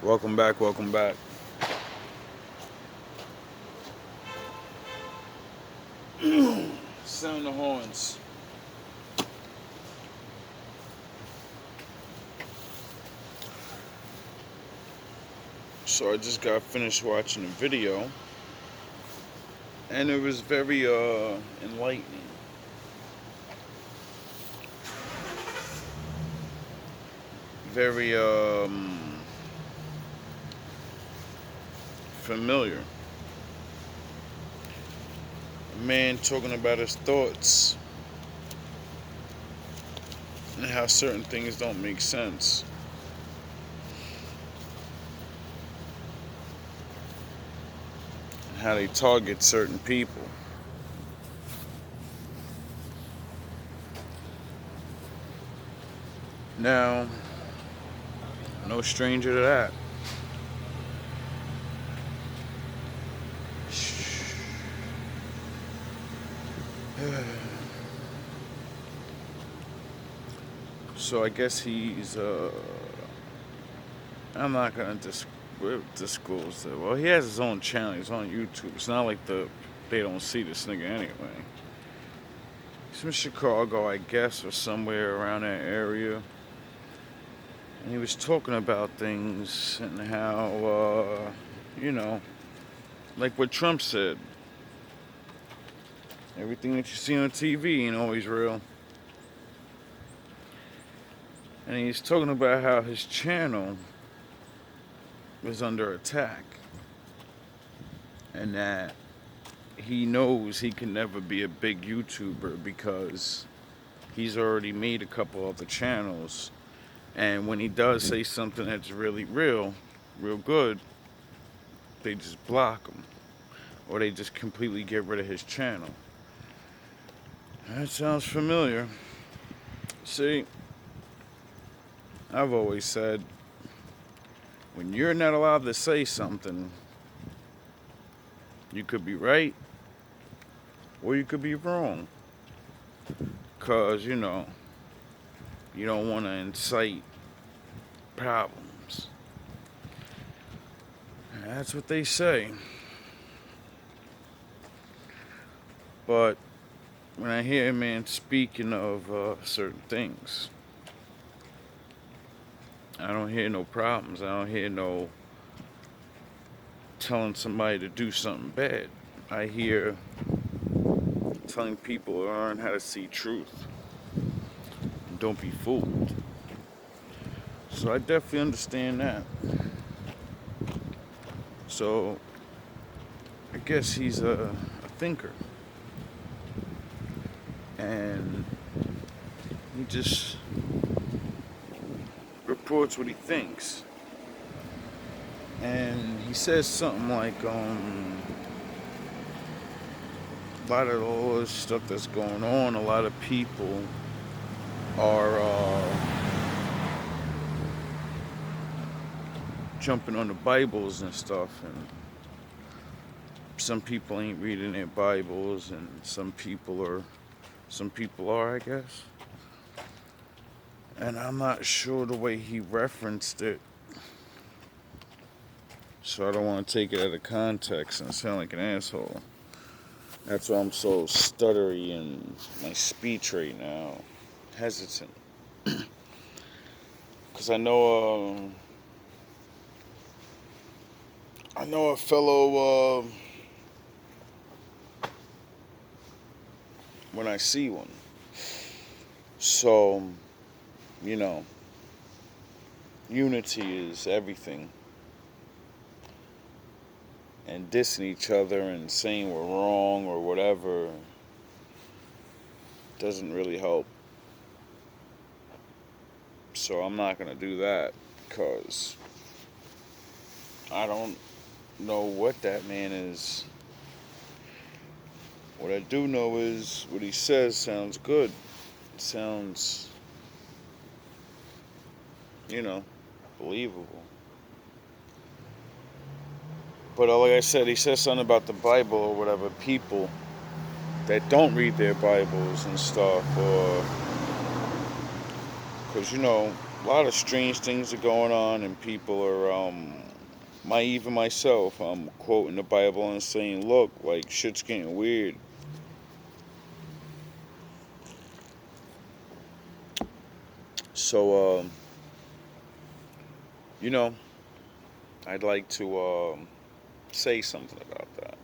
Welcome back, welcome back. Sound the horns. So I just got finished watching a video and it was very enlightening. Very familiar. A man talking about his thoughts and how certain things don't make sense. And how they target certain people. Now, no stranger to that. So I guess he's I'm not gonna disclose that. Well, he has his own channel. He's on YouTube. It's not like they don't see this nigga anyway. He's from Chicago, I guess, or somewhere around that area. And he was talking about things and how, like what Trump said. Everything that you see on TV ain't always real. And he's talking about how his channel was under attack. And that he knows he can never be a big YouTuber because he's already made a couple other channels. And when he does say something that's really real good, they just block him. Or they just completely get rid of his channel. That sounds familiar. See, I've always said, when you're not allowed to say something, you could be right or you could be wrong. Because, you don't want to incite problems. That's what they say. But when I hear a man speaking of certain things, I don't hear no problems. I don't hear no telling somebody to do something bad. I hear telling people to learn how to see truth. And don't be fooled. So I definitely understand that. So I guess he's a thinker. And he just reports what he thinks. And he says something like, a lot of all this stuff that's going on, a lot of people are jumping on the Bibles and stuff, and some people ain't reading their Bibles, and some people are, I guess. And I'm not sure the way he referenced it, so I don't want to take it out of context and sound like an asshole. That's why I'm so stuttery in my speech right now, hesitant. Because I know a fellow when I see one. So, unity is everything. And dissing each other and saying we're wrong or whatever doesn't really help. So I'm not going to do that because I don't know what that man is. What I do know is what he says sounds good. It sounds, believable. But like I said, he says something about the Bible or whatever. People that don't read their Bibles and stuff, or because A lot of strange things are going on, and people are, even myself, I'm quoting the Bible and saying, look, like, shit's getting weird. So, you know, I'd like to say something about that.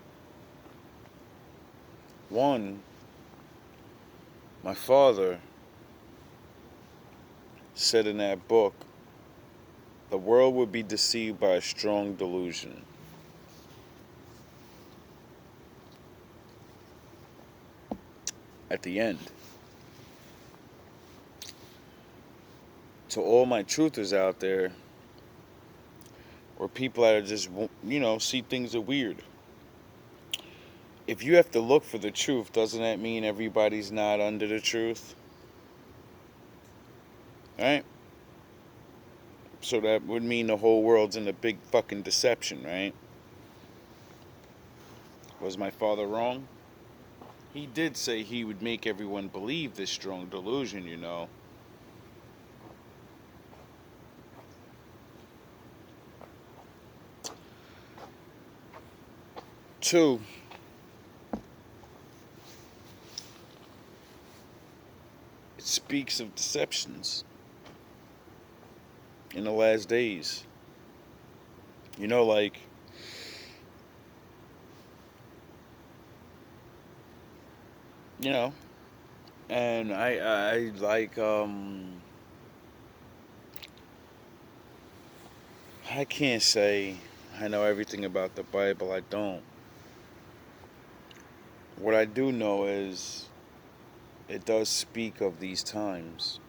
One, my father said in that book, the world would be deceived by a strong delusion. At the end, to all my truthers out there, or people that are just, see things are weird. If you have to look for the truth, doesn't that mean everybody's not under the truth? Right? So that would mean the whole world's in a big fucking deception, right? Was my father wrong? He did say he would make everyone believe this strong delusion. Two, it speaks of deceptions in the last days. Like, you know, and I like, I can't say I know everything about the Bible. I don't. What I do know is it does speak of these times.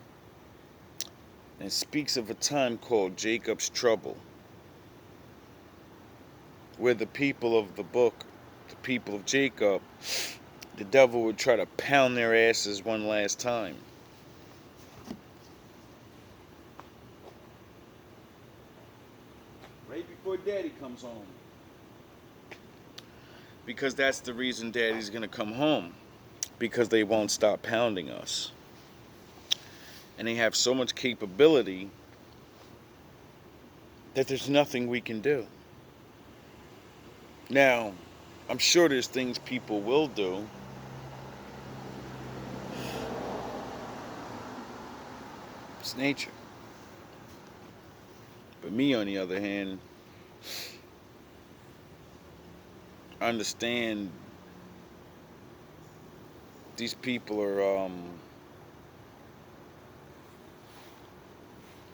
And it speaks of a time called Jacob's Trouble, where the people of the book, the people of Jacob, the devil would try to pound their asses one last time. Right before Daddy comes home. Because that's the reason Daddy's going to come home. Because they won't stop pounding us. And they have so much capability that there's nothing we can do. Now, I'm sure there's things people will do. It's nature. But me, on the other hand, I understand these people are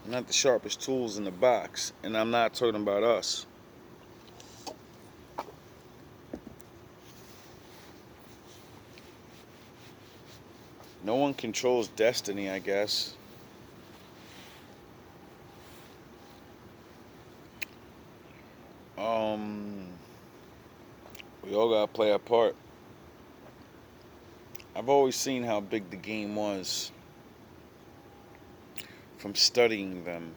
not the sharpest tools in the box. And I'm not talking about us. No one controls destiny, I guess. We all gotta play our part. I've always seen how big the game was from studying them.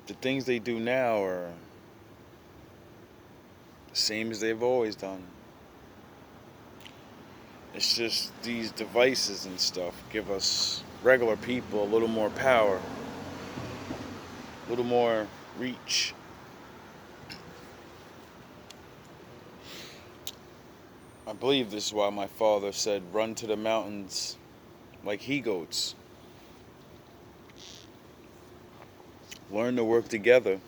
The things they do now are the same as they've always done. It's just these devices and stuff give us regular people a little more power, a little more reach. I believe this is why my father said, run to the mountains like he-goats. Learn to work together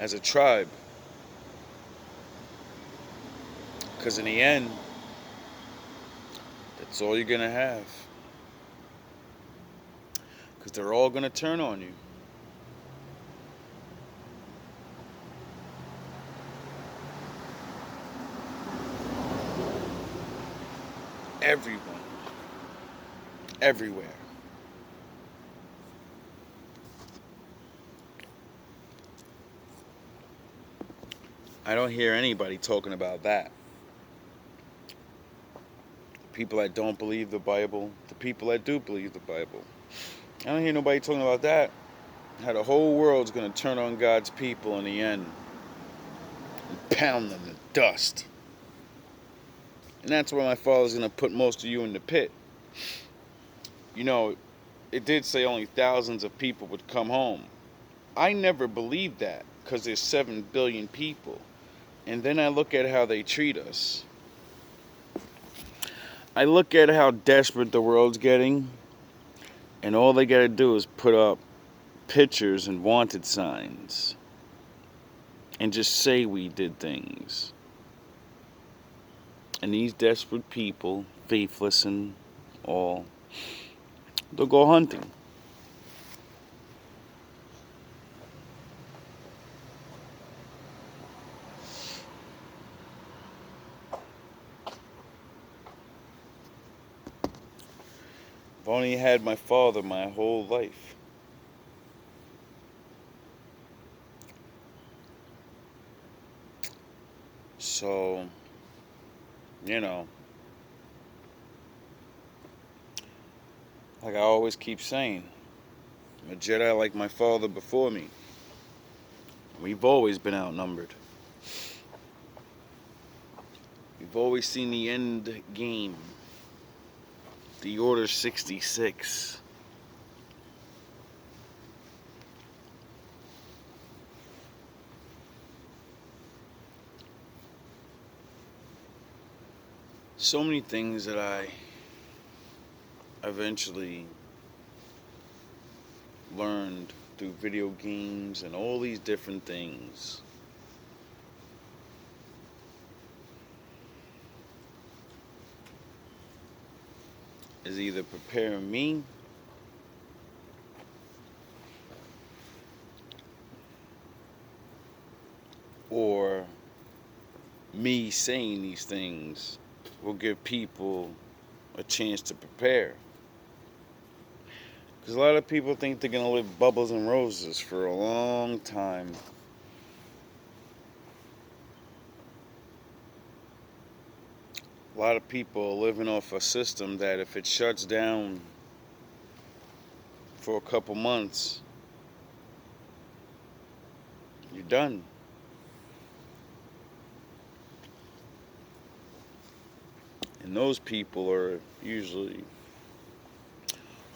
as a tribe. Because in the end, that's all you're going to have. Because they're all going to turn on you. Everyone. Everywhere. I don't hear anybody talking about that. The people that don't believe the Bible, the people that do believe the Bible. I don't hear nobody talking about that. How the whole world's going to turn on God's people in the end and pound them to dust. And that's where my father's going to put most of you in the pit. You know, it did say only thousands of people would come home. I never believed that because there's 7 billion people. And then I look at how they treat us. I look at how desperate the world's getting, and all they gotta do is put up pictures and wanted signs and just say we did things. And these desperate people, faithless and all, they'll go hunting. I've only had my father my whole life. So, you know, like I always keep saying, I'm a Jedi like my father before me. We've always been outnumbered. We've always seen the end game, the Order 66. So many things that I eventually learned through video games and all these different things. Is either preparing me or me saying these things will give people a chance to prepare. Because a lot of people think they're going to live bubbles and roses for a long time. A lot of people are living off a system that if it shuts down for a couple months, you're done. And those people are usually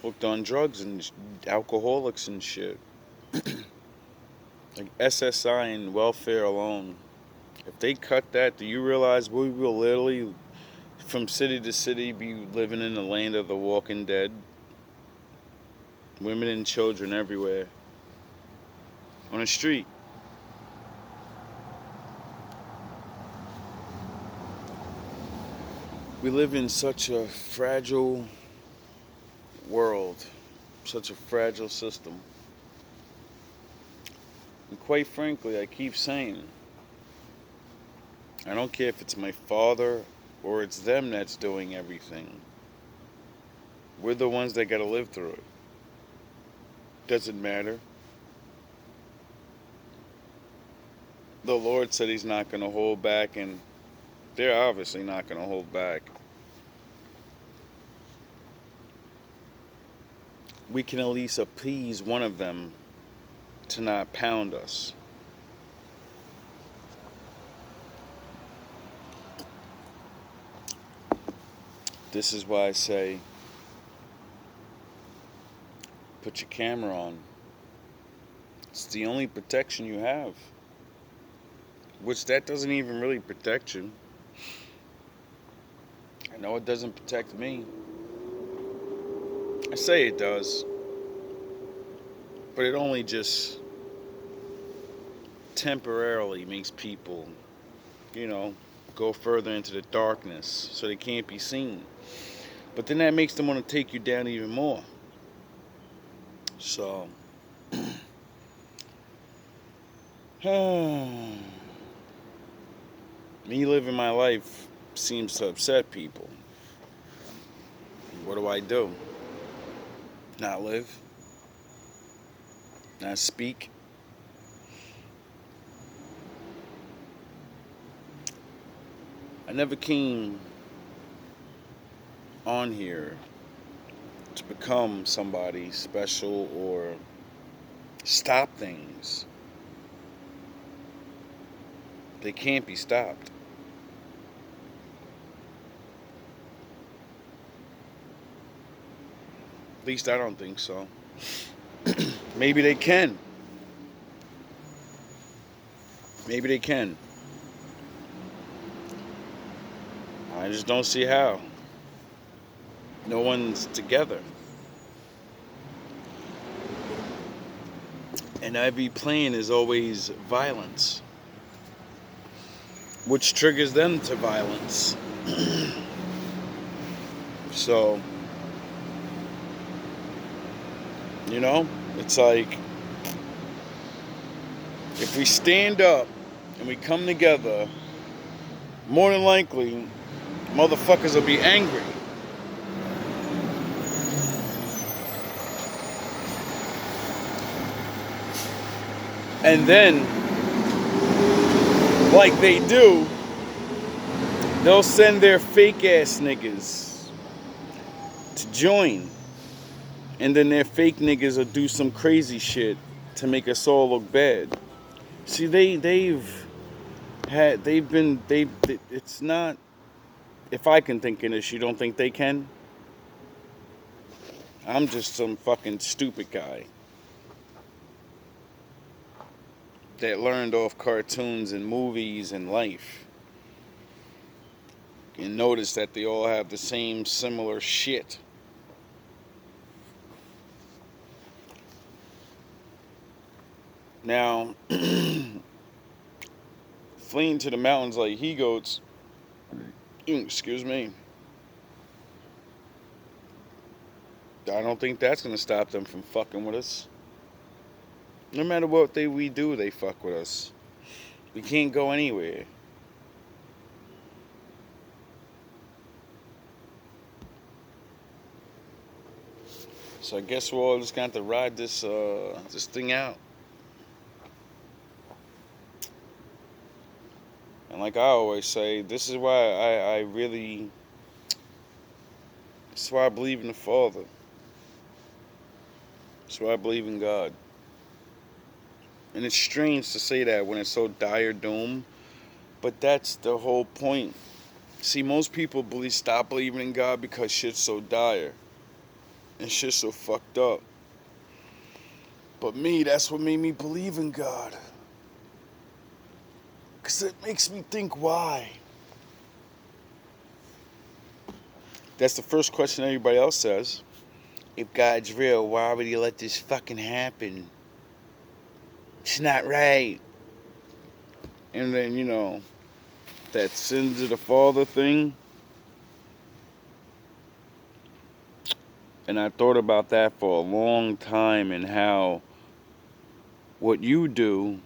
hooked on drugs and alcoholics and shit. Like SSI and welfare alone. If they cut that, do you realize we will literally, from city to city, be living in the land of the walking dead? Women and children everywhere. On the street. We live in such a fragile world, such a fragile system. And quite frankly, I keep saying, I don't care if it's my father or it's them that's doing everything. We're the ones that gotta live through it. Doesn't matter. The Lord said He's not gonna hold back, and they're obviously not gonna hold back. We can at least appease one of them to not pound us. This is why I say, put your camera on. It's the only protection you have. Which that doesn't even really protect you. I know it doesn't protect me. I say it does. But it only just temporarily makes people, you know, go further into the darkness so they can't be seen. But then that makes them want to take you down even more. So, me living my life seems to upset people. What do? Not live? Not speak? I never came on here to become somebody special or stop things. They can't be stopped. At least I don't think so. Maybe they can. Maybe they can. I just don't see how. No one's together. And every plan is always violence, which triggers them to violence. So, it's like if we stand up and we come together, more than likely, motherfuckers will be angry. And then, like they do, they'll send their fake ass niggas to join. And then their fake niggas will do some crazy shit to make us all look bad. See, it's not, if I can think of this, you don't think they can? I'm just some fucking stupid guy that learned off cartoons and movies and life. And notice that they all have the same similar shit. Now, fleeing to the mountains like he goats, excuse me, I don't think that's going to stop them from fucking with us. No matter what we do, they fuck with us. We can't go anywhere. So I guess we're all just going to have to ride this thing out. And like I always say, this is why this is why I believe in the Father. That's why I believe in God. And it's strange to say that when it's so dire doom, but that's the whole point. See, most people stop believing in God because shit's so dire and shit's so fucked up. But me, that's what made me believe in God. Because it makes me think why. That's the first question everybody else says. If God's real, why would he let this fucking happen? It's not right. And then, that sins of the Father thing. And I thought about that for a long time and how what you do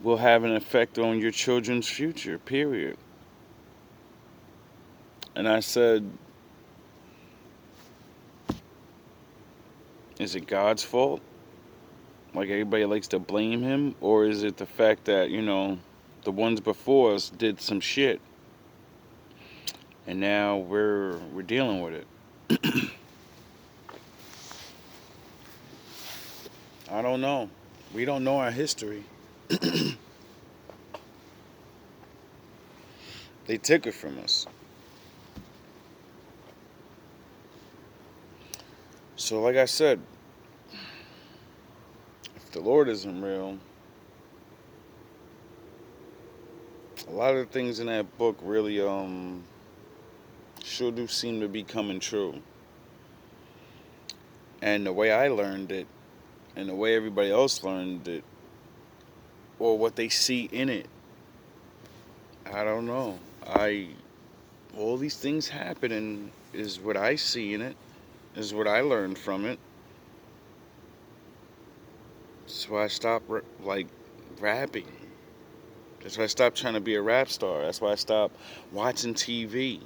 will have an effect on your children's future, period. And I said, is it God's fault? Like everybody likes to blame him? Or is it the fact that, the ones before us did some shit? And now we're dealing with it. I don't know. We don't know our history. They took it from us. So like I said, if the Lord isn't real, a lot of the things in that book really sure do seem to be coming true. And the way I learned it, and the way everybody else learned it, or what they see in it, I don't know. All these things happening is what I see in it, is what I learned from it. That's why I stopped rapping. That's why I stopped trying to be a rap star. That's why I stopped watching TV.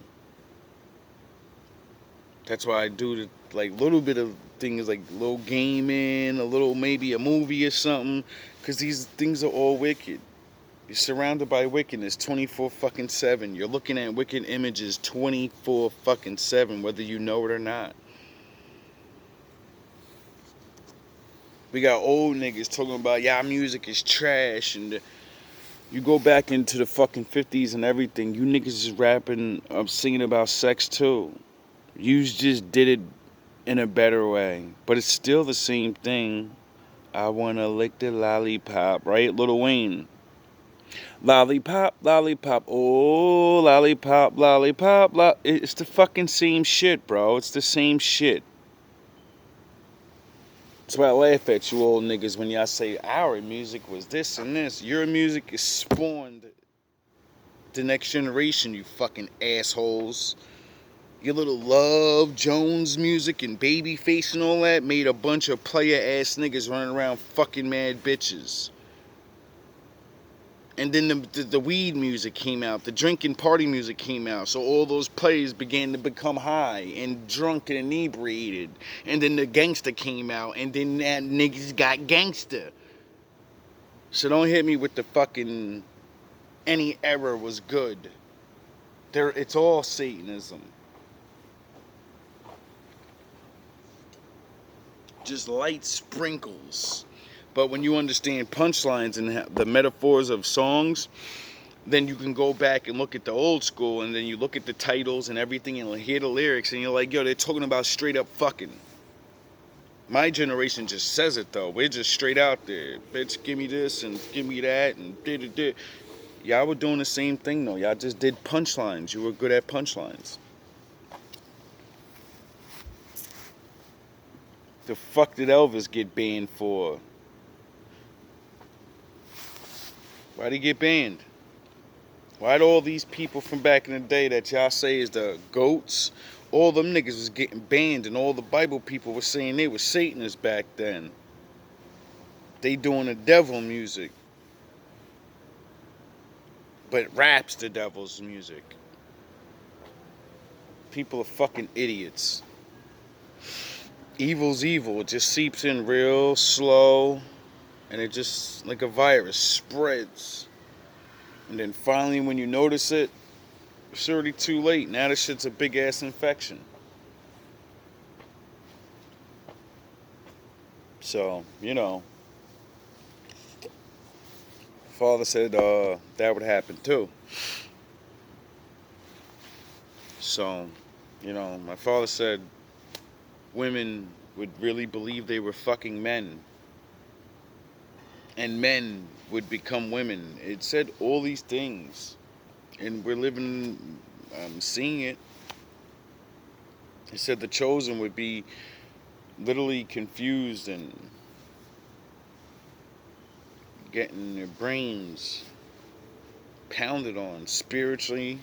That's why I do the little bit of things like little gaming, a little maybe a movie or something, because these things are all wicked. You're surrounded by wickedness 24/7. You're looking at wicked images 24/7, whether you know it or not. We got old niggas talking about, y'all music is trash, and you go back into the fucking 50s and everything, you niggas is rapping, singing about sex too. You just did it in a better way. But it's still the same thing. I wanna lick the lollipop, right? Lil Wayne. Lollipop, lollipop, oh, lollipop, lollipop, it's the fucking same shit, bro. It's the same shit. That's why I laugh at you old niggas when y'all say our music was this and this. Your music is spawned the next generation, you fucking assholes. Your little Love Jones music and Babyface and all that made a bunch of player ass niggas running around fucking mad bitches. And then the weed music came out, the drinking party music came out, so all those players began to become high and drunk and inebriated. And then the gangster came out, and then that niggas got gangster. So don't hit me with the fucking any era was good. It's all Satanism. Just light sprinkles. But when you understand punchlines and the metaphors of songs, then you can go back and look at the old school, and then you look at the titles and everything and hear the lyrics, and you're like, yo, they're talking about straight up fucking. My generation just says it though. We're just straight out there. Bitch, give me this and give me that and da-da-da. Y'all were doing the same thing though. Y'all just did punchlines. You were good at punchlines. The fuck did Elvis get banned for? Why'd he get banned? Why'd all these people from back in the day that y'all say is the goats, all them niggas was getting banned, and all the Bible people were saying they were Satanists back then? They doing the devil music. But rap's the devil's music. People are fucking idiots. Evil's evil. It just seeps in real slow, and it just, like a virus, spreads. And then finally, when you notice it, it's already too late. Now this shit's a big ass infection. So, Father said that would happen too. So, my father said women would really believe they were fucking men. And men would become women. It said all these things. And we're living, seeing it. It said the chosen would be literally confused and getting their brains pounded on spiritually,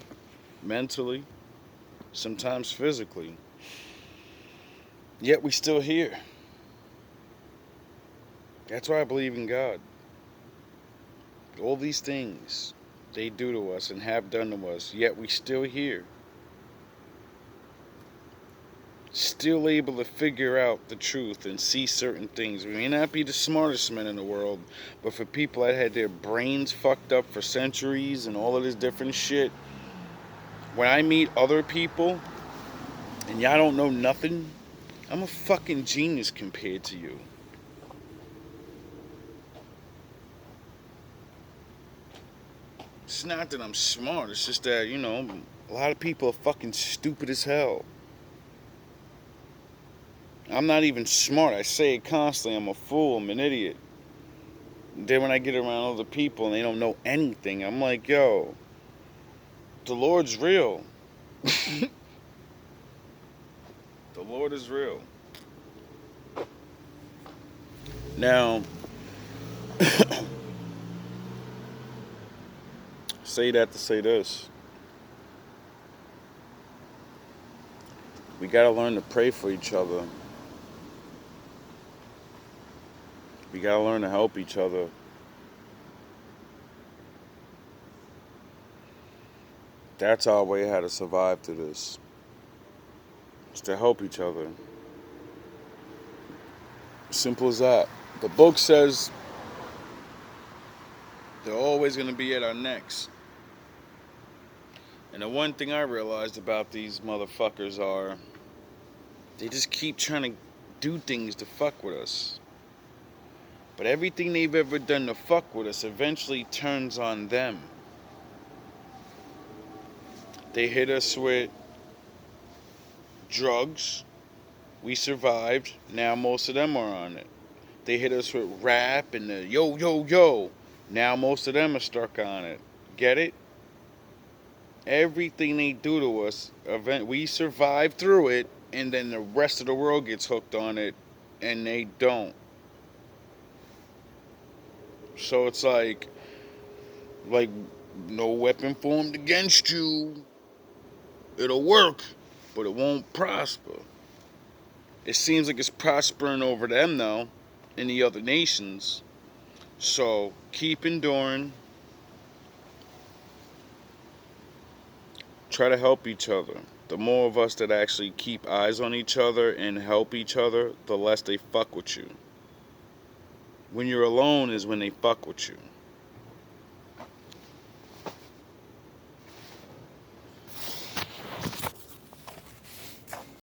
mentally, sometimes physically. Yet we still here. That's why I believe in God. All these things they do to us and have done to us, yet we still here. Still able to figure out the truth and see certain things. We may not be the smartest men in the world, but for people that had their brains fucked up for centuries and all of this different shit, when I meet other people and y'all don't know nothing, I'm a fucking genius compared to you. It's not that I'm smart, it's just that, a lot of people are fucking stupid as hell. I'm not even smart. I say it constantly. I'm a fool. I'm an idiot. Then when I get around other people and they don't know anything, I'm like, yo, the Lord's real. The Lord is real. Now, say that to say this. We gotta learn to pray for each other. We gotta learn to help each other. That's our way how to survive to this. It's to help each other. Simple as that. The book says they're always going to be at our necks. And the one thing I realized about these motherfuckers are they just keep trying to do things to fuck with us. But everything they've ever done to fuck with us eventually turns on them. They hit us with drugs. We survived. Now most of them are on it. They hit us with rap and the yo, yo, yo. Now most of them are stuck on it. Get it? Everything they do to us, we survive through it, and then the rest of the world gets hooked on it, and they don't. So it's like no weapon formed against you. It'll work, but it won't prosper. It seems like it's prospering over them though, in the other nations. So keep enduring. Try to help each other. The more of us that actually keep eyes on each other and help each other, the less they fuck with you. When you're alone is when they fuck with you.